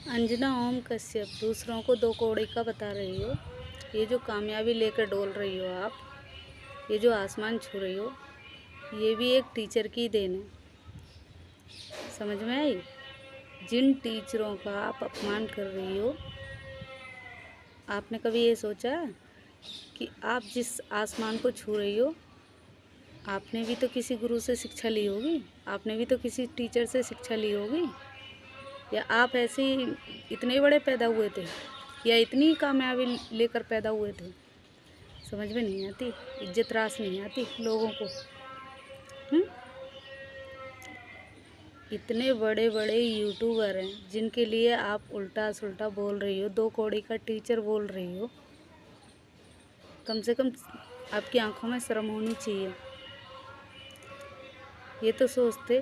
अंजना ओम कश्यप दूसरों को दो कौड़ी का बता रही हो। ये जो कामयाबी लेकर डोल रही हो आप, ये जो आसमान छू रही हो, ये भी एक टीचर की देन है। समझ में आई? जिन टीचरों का आप अपमान कर रही हो, आपने कभी ये सोचा कि आप जिस आसमान को छू रही हो, आपने भी तो किसी गुरु से शिक्षा ली होगी, आपने भी तो किसी टीचर से शिक्षा ली होगी, या आप ऐसे ही इतने बड़े पैदा हुए थे, या इतनी कामयाबी लेकर पैदा हुए थे? समझ में नहीं आती, इज्जत रास नहीं आती लोगों को। इतने बड़े बड़े यूट्यूबर हैं जिनके लिए आप उल्टा सुल्टा बोल रही हो, दो कौड़ी का टीचर बोल रही हो। कम से कम आपकी आंखों में शर्म होनी चाहिए। ये तो सोचते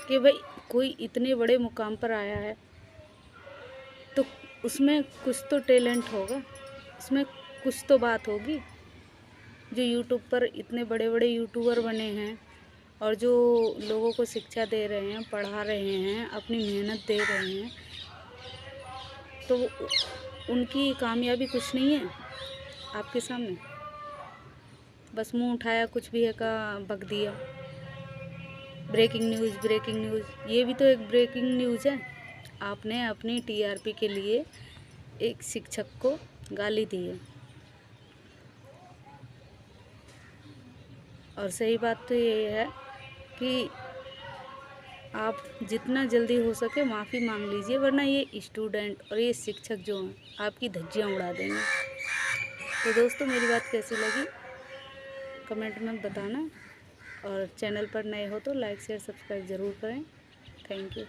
कि भाई कोई इतने बड़े मुकाम पर आया है तो उसमें कुछ तो टैलेंट होगा, उसमें कुछ तो बात होगी। जो यूट्यूब पर इतने बड़े बड़े यूट्यूबर बने हैं और जो लोगों को शिक्षा दे रहे हैं, पढ़ा रहे हैं, अपनी मेहनत दे रहे हैं, तो उनकी कामयाबी कुछ नहीं है आपके सामने। बस मुंह उठाया, कुछ भी है का बक दिया। ब्रेकिंग न्यूज़, ब्रेकिंग न्यूज़, ये भी तो एक ब्रेकिंग न्यूज़ है। आपने अपनी टीआरपी के लिए एक शिक्षक को गाली दी है। और सही बात तो ये है कि आप जितना जल्दी हो सके माफ़ी मांग लीजिए, वरना ये स्टूडेंट और ये शिक्षक जो हैं आपकी धज्जियां उड़ा देंगे। तो दोस्तों, मेरी बात कैसी लगी कमेंट में बताना, और चैनल पर नए हो तो लाइक शेयर सब्सक्राइब ज़रूर करें। Thank you.